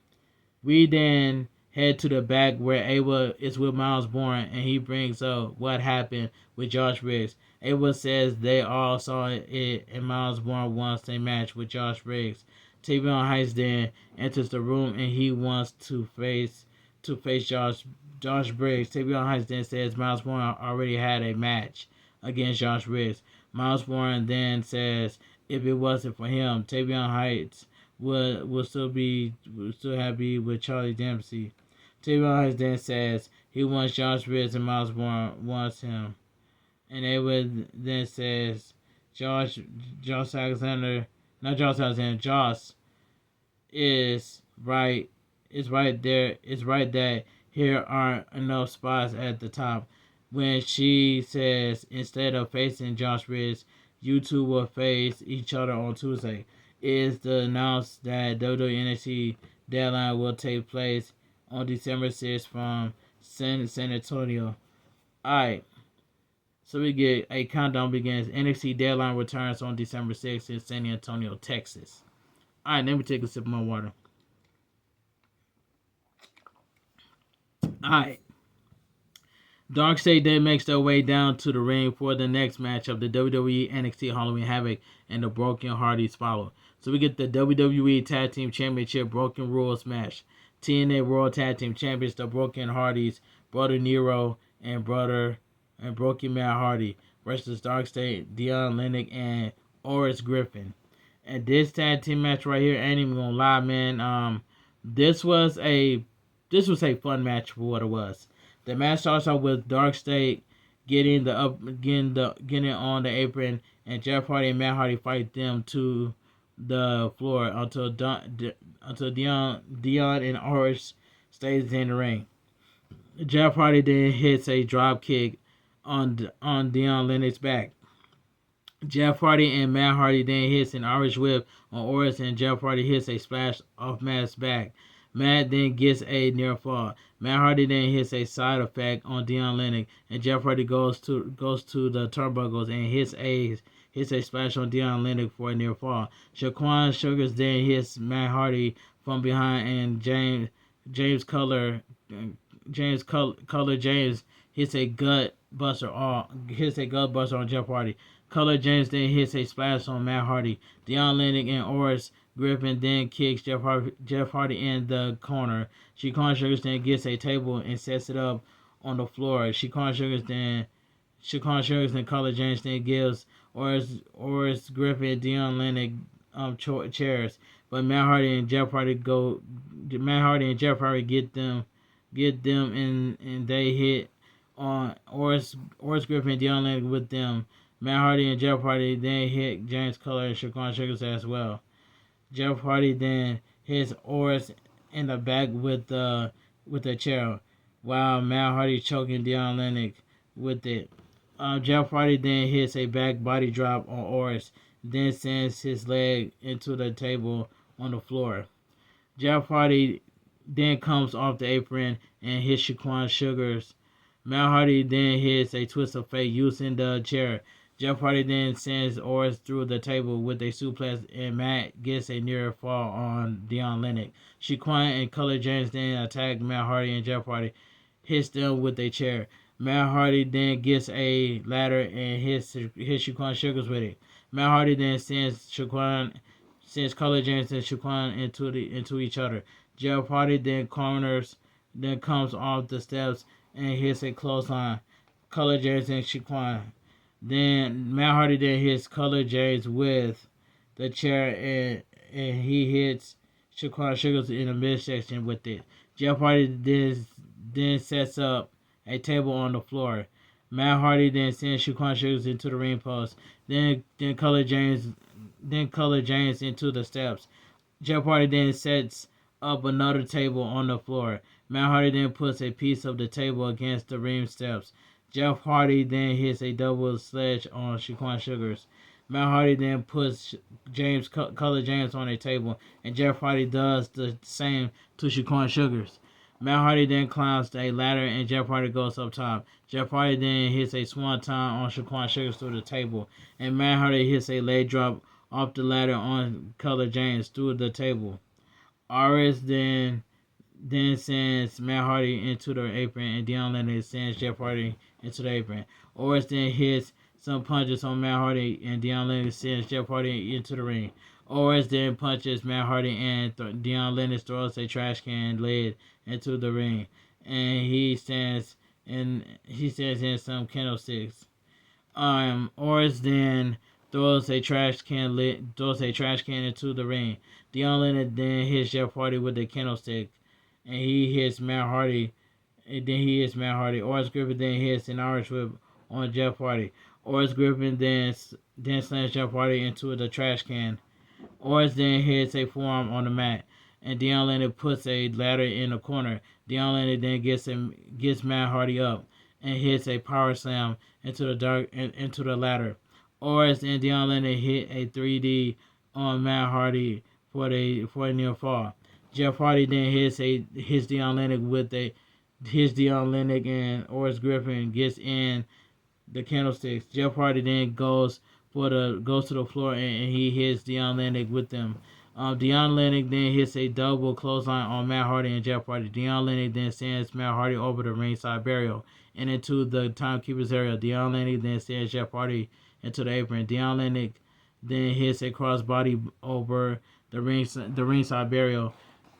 S1: We then head to the back where Ava is with Miles Bourne and he brings up what happened with Josh Briggs. Ava says they all saw it and Miles Bourne wants a match with Josh Briggs. Tavion Heights then enters the room and he wants to face Josh Briggs. Tavion Heights then says Miles Bourne already had a match against Josh Briggs. Miles Bourne then says if it wasn't for him, Tavion Heights would still have been with Charlie Dempsey. Tavion Heights then says he wants Josh Briggs and Miles Bourne wants him. And Edward then says Josh Alexander is right. It's right there. It's right that here aren't enough spots at the top. When she says instead of facing Josh Briggs, you two will face each other on Tuesday. It is announced that WWE NXT Deadline will take place on December 6th from San Antonio. Alright. So we get a countdown begins. NXT Deadline returns on December 6th in San Antonio, Texas. Alright, let me take a sip of my water. Alright. Darkseid then makes their way down to the ring for the next match of the WWE NXT Halloween Havoc, and the Broken Hardys follow. So we get the WWE Tag Team Championship Broken Rules match. TNA World Tag Team Champions, the Broken Hardys, Brother Nero and Broken Matt Hardy versus Darkseid, Dion Lennox, and Oris Griffin. And this tag team match right here, I ain't even gonna lie, man. This was a fun match for what it was. The match starts off with Darkseid getting on the apron, and Jeff Hardy and Matt Hardy fight them to the floor until Dion and Oris stays in the ring. Jeff Hardy then hits a drop kick on Dion Lennox's back. Jeff Hardy and Matt Hardy then hits an Irish whip on Oris, and Jeff Hardy hits a splash off Matt's back. Matt then gets a near fall. Matt Hardy then hits a side effect on Dion Lennox, and Jeff Hardy goes to the turnbuckles and hits a splash on Dion Lennox for a near fall. Shaquan Sugars then hits Matt Hardy from behind, and James Color James hits a gut buster on Jeff Hardy. Color James then hits a splash on Matt Hardy. Dion Lennox and Oris Griffin then kicks Jeff Hardy in the corner. Shaquan Sugars then gets a table and sets it up on the floor. Shaquan Sugars and Color James then gives Oris Griffin and Dion Lennox chairs. But Matt Hardy and Jeff Hardy get them and they hit on Oris Griffin and Dion Lennox with them. Matt Hardy and Jeff Hardy then hit James Color and Shaquan Sugars as well. Jeff Hardy then hits Oris in the back with a chair, while Matt Hardy choking Dion Lennox with it. Jeff Hardy then hits a back body drop on Oris, then sends his leg into the table on the floor. Jeff Hardy then comes off the apron and hits Shaquan Sugars. Matt Hardy then hits a twist of fate using the chair. Jeff Hardy then sends Oris through the table with a suplex, and Matt gets a near fall on Dion Lennox. Shaquan and Color James then attack Matt Hardy, and Jeff Hardy hits them with a chair. Matt Hardy then gets a ladder and hits Shaquan Sugars with it. Matt Hardy then sends Color James and Shaquan into each other. Jeff Hardy then comes off the steps and hits a clothesline. Color James and Shaquan. Then Matt Hardy then hits Color James with the chair, and he hits Shaquan Sugars in the midsection with it. Jeff Hardy then sets up a table on the floor. Matt Hardy then sends Shaquan Sugars into the ring post. Then Color James into the steps. Jeff Hardy then sets up another table on the floor. Matt Hardy then puts a piece of the table against the ring steps. Jeff Hardy then hits a double sledge on Shaquan Sugars. Matt Hardy then puts Color James on a table, and Jeff Hardy does the same to Shaquan Sugars. Matt Hardy then climbs a ladder, and Jeff Hardy goes up top. Jeff Hardy then hits a swanton on Shaquan Sugars through the table, and Matt Hardy hits a leg drop off the ladder on Color James through the table. Oris then sends Matt Hardy into the apron, and Dion Lennox sends Jeff Hardy into the apron. Oris then hits some punches on Matt Hardy, and Dion Lennox sends Jeff Hardy into the ring. Oris then punches Matt Hardy, and Dion Lennox throws a trash can lid into the ring, and he stands in some candlesticks. Oris then throws a trash can into the ring. Dion Lennox then hits Jeff Hardy with a candlestick, and he hits Matt Hardy. Oris Griffin then hits an Irish whip on Jeff Hardy. Oris Griffin then slams Jeff Hardy into the trash can. Oris then hits a forearm on the mat, and Dion Lennox puts a ladder in the corner. Dion Lennox then gets Matt Hardy up and hits a power slam into the ladder. Oris and Dion Lennox hit a 3D on Matt Hardy for a near fall. Jeff Hardy then hits Dion Lennox and Oris Griffin gets in the candlesticks. Jeff Hardy then goes to the floor and he hits Dion Lennox with them. Deion Lennox then hits a double clothesline on Matt Hardy and Jeff Hardy. Deion Lennox then sends Matt Hardy over the ringside barrier and into the timekeeper's area. Deion Lennox then sends Jeff Hardy into the apron. Deion Lennox then hits a crossbody over the ringside barrier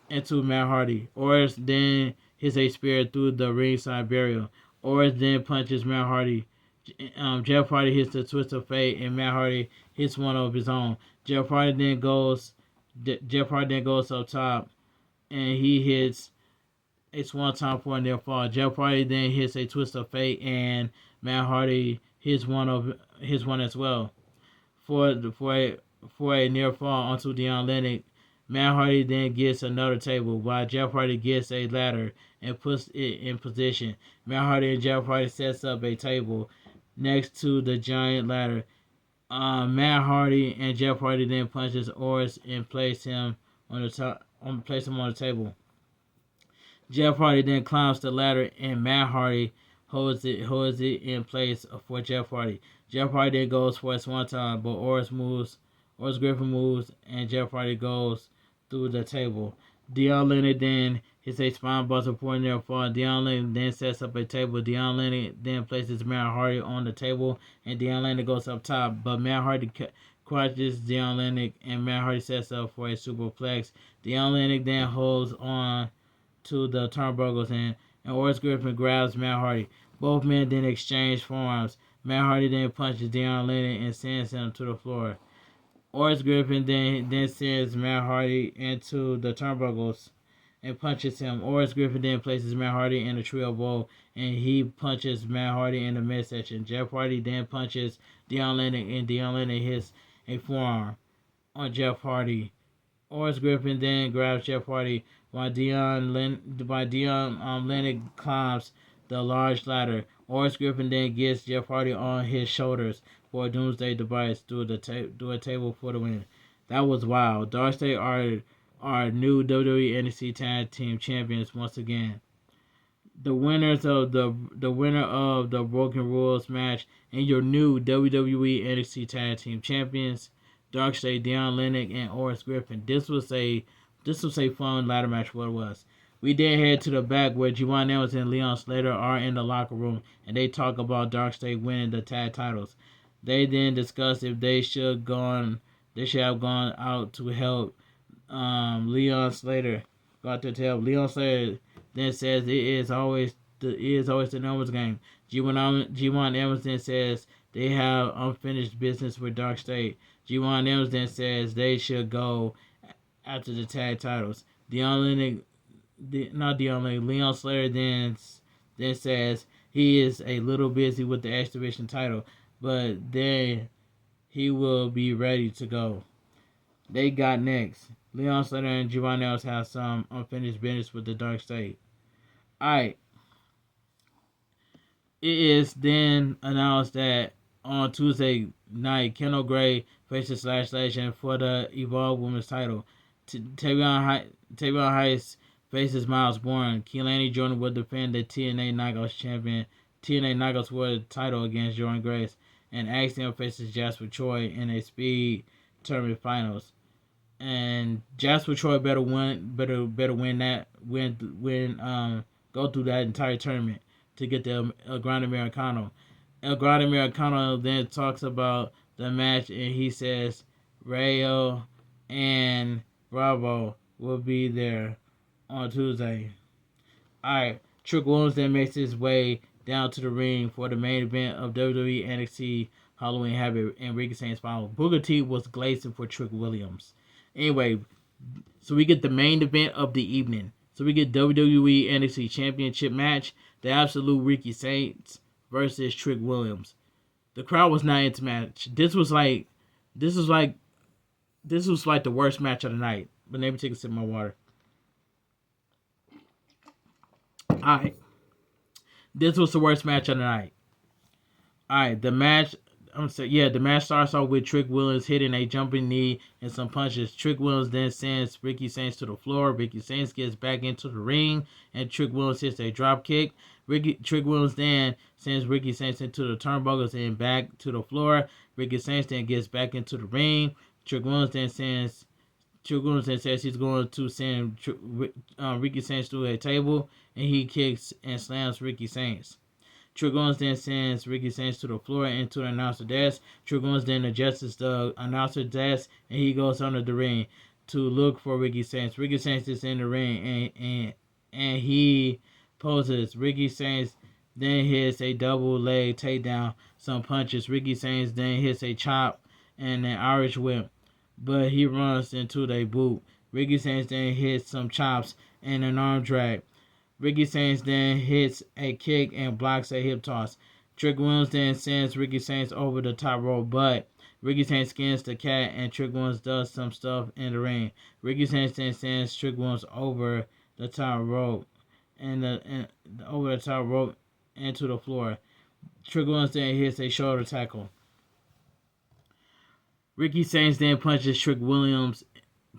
S1: into Matt Hardy. Oris then hits a spear through the ringside barrier. Oris then punches Matt Hardy. Jeff Hardy hits the twist of fate, and Matt Hardy hits one of his own. Jeff Hardy then goes up top, and he hits a swanton for a near fall. Jeff Hardy then hits a twist of fate, and Matt Hardy hits one as well for a near fall onto Deion Lennox. Matt Hardy then gets another table, while Jeff Hardy gets a ladder and puts it in position. Matt Hardy and Jeff Hardy sets up a table next to the giant ladder. Matt Hardy and Jeff Hardy then punches Oris and place him on the table. Jeff Hardy then climbs the ladder, and Matt Hardy holds it in place for Jeff Hardy. Jeff Hardy then goes for a swanton, but Oris Griffin moves, and Jeff Hardy goes through the table. Deion Lennox then hits a spine buster for a near fall. Deion Lennox then sets up a table. Deion Lennox then places Matt Hardy on the table, and Deion Lennox goes up top, but Matt Hardy crushes Deion Lennox, and Matt Hardy sets up for a superplex. Deion Lennox then holds on to the turnbuckles, and Oris Griffin grabs Matt Hardy. Both men then exchange forearms. Matt Hardy then punches Deion Lennox and sends him to the floor. Oris Griffin then sends Matt Hardy into the turnbuckles and punches him. Oris Griffin then places Matt Hardy in a trio bowl, and he punches Matt Hardy in the midsection. Jeff Hardy then punches Deion Lennox, and Deion Lennox hits a forearm on Jeff Hardy. Oris Griffin then grabs Jeff Hardy while Deion Lennox climbs the large ladder. Oris Griffin then gets Jeff Hardy on his shoulders for a doomsday device through a table for the win. That was wild. Dark State are new WWE NXT Tag Team Champions once again. The winner of the Broken Rules match and your new WWE NXT Tag Team Champions, Dark State, Deion Lennox, and Oris Griffin. This was a fun ladder match. What it was. We then head to the back where Juwan Evans and Leon Slater are in the locker room, and they talk about Dark State winning the tag titles. They then discuss if they should have gone out to help Leon Slater. Leon Slater then says it is always the numbers game. Juwan Evans then says they have unfinished business with Dark State. Juwan Evans then says they should go after the tag titles. Leon Slater then says he is a little busy with the X Division title, but then he will be ready to go. They got next. Leon Slater and Juwan Evans have some unfinished business with the Dark State. Alright. It is then announced that on Tuesday night, Kendall Gray faces Slash Legend for the Evolve Women's title. Tavion Heights faces Miles Bourne. Keelani Jordan will defend the TNA Knockouts World title against Jordan Grace. And Axiom faces Jasper Troy in a speed tournament finals. And Jasper Troy better win that go through that entire tournament to get the El Grande Americano. El Grande Americano then talks about the match, and he says Rayo and Bravo will be there on Tuesday. Alright, Trick Williams then makes his way down to the ring for the main event of WWE NXT Halloween Havoc and Ricky Saints final. Booker T was glazing for Trick Williams. Anyway, so we get the main event of the evening. So we get WWE NXT Championship match, the Absolute Ricky Saints versus Trick Williams. The crowd was not into match. This was like the worst match of the night. But let me take a sip of my water. Alright. This was the worst match of the night. Alright, the match starts off with Trick Williams hitting a jumping knee and some punches. Trick Williams then sends Ricky Saints to the floor. Ricky Saints gets back into the ring, and Trick Williams hits a drop kick. Trick Williams then sends Ricky Saints into the turnbuckles and back to the floor. Ricky Saints then gets back into the ring. Trick Williams then sends Trick Williams then says he's going to send Ricky Saints through a table, and he kicks and slams Ricky Saints. Trick Williams then sends Ricky Saints to the floor and to the announcer desk. Trick Williams then adjusts the announcer desk, and he goes under the ring to look for Ricky Saints. Ricky Saints is in the ring, and he poses. Ricky Saints then hits a double leg takedown, some punches. Ricky Saints then hits a chop and an Irish whip, but he runs into the boot. Ricky Saints then hits some chops and an arm drag. Ricky Saints then hits a kick and blocks a hip toss. Trick Williams then sends Ricky Saints over the top rope, but Ricky Saints skins the cat and Trick Williams does some stuff in the ring. Ricky Saints then sends Trick Williams over the top rope over the top rope into the floor. Trick Williams then hits a shoulder tackle. Ricky Saints then punches Trick Williams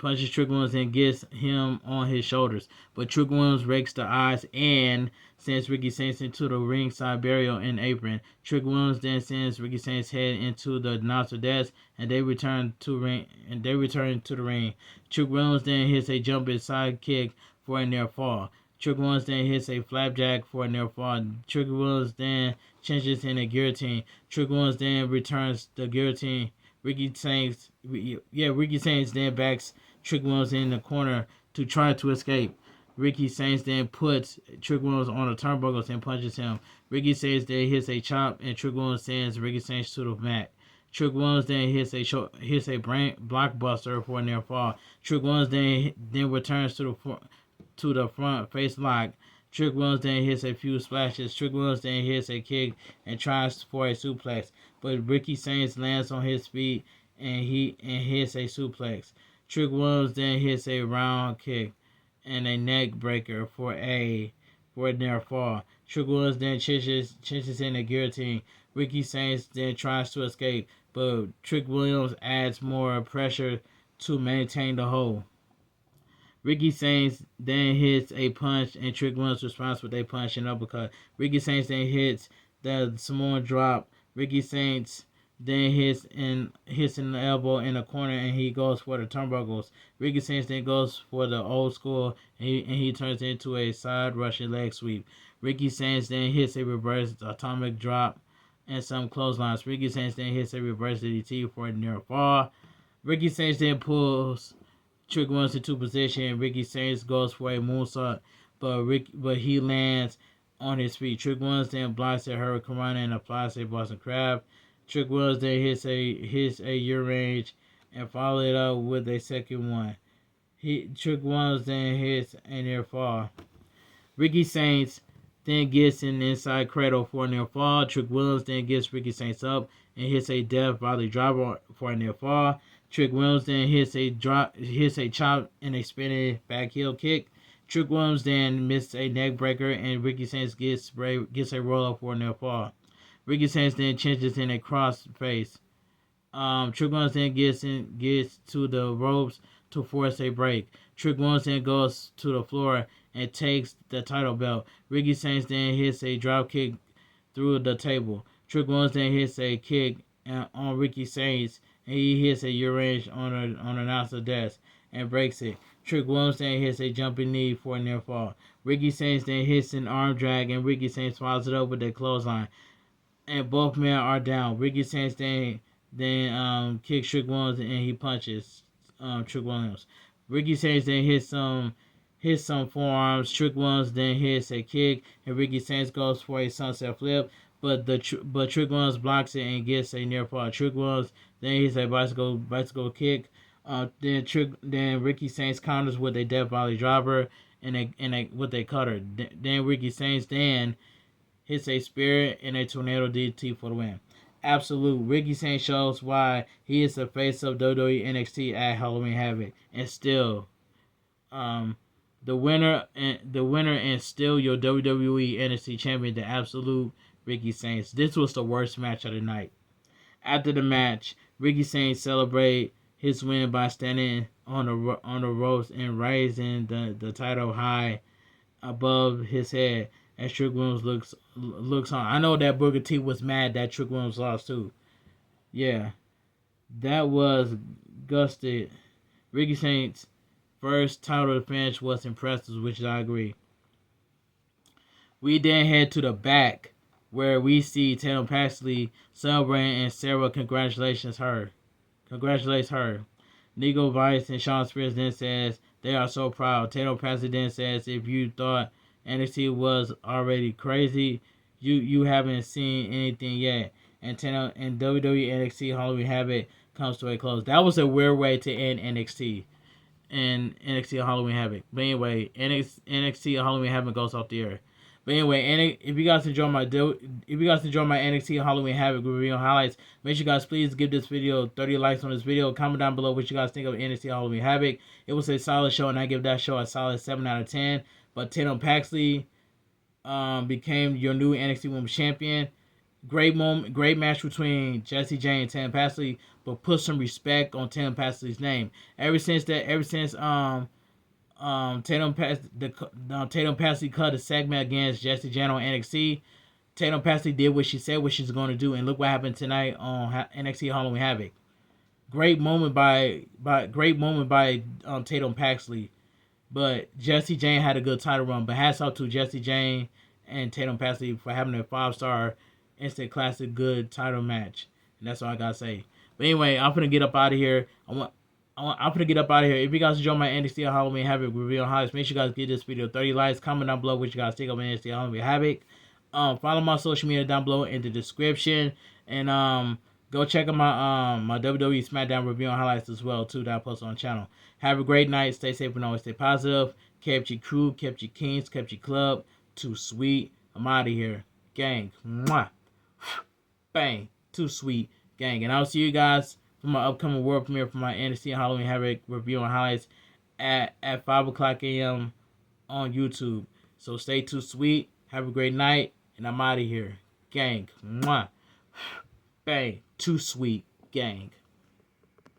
S1: and gets him on his shoulders. But Trick Williams rakes the eyes and sends Ricky Saints into the ringside burial and apron. Trick Williams then sends Ricky Saints' head into the announcer desk, and they return to the ring. Trick Williams then hits a jumping side kick for a near fall. Trick Williams then hits a flapjack for a near fall. Trick Williams then changes in a guillotine. Trick Williams then returns the guillotine. Ricky Saints then backs Trick Williams in the corner to try to escape. Ricky Saints then puts Trick Williams on the turnbuckles and punches him. Ricky Saints then hits a chop, and Trick Williams sends Ricky Saints to the mat. Trick Williams then hits a brain blockbuster for a near fall. Trick Williams then returns to the front face lock. Trick Williams then hits a few splashes. Trick Williams then hits a kick and tries for a suplex, but Ricky Saints lands on his feet and hits a suplex. Trick Williams then hits a round kick and a neck breaker for a near fall. Trick Williams then chinches in a guillotine. Ricky Saints then tries to escape, but Trick Williams adds more pressure to maintain the hold. Ricky Saints then hits a punch, and Trick Williams responds with a punch and uppercut. Ricky Saints then hits the Samoan drop. Ricky Saints then hits an elbow in the corner, and he goes for the turnbuckles. Ricky Saints then goes for the old school, and he turns into a side Russian leg sweep. Ricky Saints then hits a reverse atomic drop and some clotheslines. Ricky Saints then hits a reverse DDT for a near fall. Ricky Saints then pulls Trick Williams into position. Ricky Saints goes for a moonsault, but he lands on his feet. Trick Williams then blocks a Hurricane and applies a Boston Crab. Trick Williams then hits a U-range and followed it up with a second one. Trick Williams then hits a near fall. Ricky Saints then gets an inside cradle for a near fall. Trick Williams then gets Ricky Saints up and hits a death body driver for a near fall. Trick Williams then hits a chop and a spinning back heel kick. Trick Williams then missed a neck breaker, and Ricky Saints gets a roll up for a near fall. Ricky Saints then changes in a cross face. Trick Williams then gets to the ropes to force a break. Trick Williams then goes to the floor and takes the title belt. Ricky Saints then hits a drop kick through the table. Trick Williams then hits a kick on Ricky Saints, and he hits a U-range on an announcer desk and breaks it. Trick Williams then hits a jumping knee for a near fall. Ricky Saints then hits an arm drag, and Ricky Saints follows it up with a clothesline. And both men are down. Ricky Saints then kicks Trick Williams, and he punches Trick Williams. Ricky Saints then hits some forearms. Trick Williams then hits a kick, and Ricky Saints goes for a sunset flip, but Trick Williams blocks it and gets a near fall. Trick Williams then hits a bicycle kick. Then Ricky Saints counters with a death body driver with a cutter. Then Ricky Saints then hits a spear and a tornado DDT for the win. Absolute. Ricky Saints shows why he is the face of WWE NXT at Halloween Havoc, and still, the winner and still your WWE NXT champion, the Absolute Ricky Saints. This was the worst match of the night. After the match, Ricky Saints celebrate his win by standing on the ropes and raising the title high above his head as Trick Williams looks on. I know that Booker T was mad that Trick Williams lost too. Yeah, that was gusted Ricky Saints' first title defense was impressive, which I agree. We then head to the back, where we see Tatum Paxley celebrating and Sarah congratulates her. Nico Vice and Sean Spears then says they are so proud. Tatum Paxley then says, if you thought NXT was already crazy, you haven't seen anything yet. And Tatum and WWE NXT Halloween Havoc comes to a close. That was a weird way to end NXT and NXT Halloween Havoc. But anyway, NXT Halloween Havoc goes off the air. But anyway, if you guys enjoy my NXT Halloween Havoc review and highlights, make sure you guys please give this video 30 likes on this video. Comment down below what you guys think of NXT Halloween Havoc. It was a solid show, and I give that show a solid 7 out of 10. But Tatum Paxley became your new NXT Women's Champion. Great moment, great match between Jessie J and Tatum Paxley, but put some respect on Tatum Paxley's name. Ever since Tatum Paxley cut a segment against Jessie J on NXT, Tatum Paxley did what she said what she's going to do, and look what happened tonight on NXT Halloween Havoc. Great moment by Tatum Paxley, but Jessie J had a good title run. But hats off to Jessie J and Tatum Paxley for having a 5-star instant classic good title match, and that's all I gotta say. But anyway, I'm gonna get up out of here. I'm gonna get up out of here. If you guys enjoy my NXT Halloween Havoc review on highlights, make sure you guys give this video 30 likes. Comment down below what you guys think of NXT Halloween Havoc. Follow my social media down below in the description, and go check out my WWE SmackDown review and highlights as well too that I post on the channel. Have a great night. Stay safe and always stay positive. Kept your crew, kept your kings, kept your club. Too sweet. I'm out of here, gang. Mwah. Bang. Too sweet, gang. And I'll see you guys for my upcoming world premiere for my NXT Halloween Havoc review and highlights at 5 o'clock a.m. on YouTube. So stay too sweet. Have a great night. And I'm out of here, gang. Mwah. Bang. Too sweet, gang.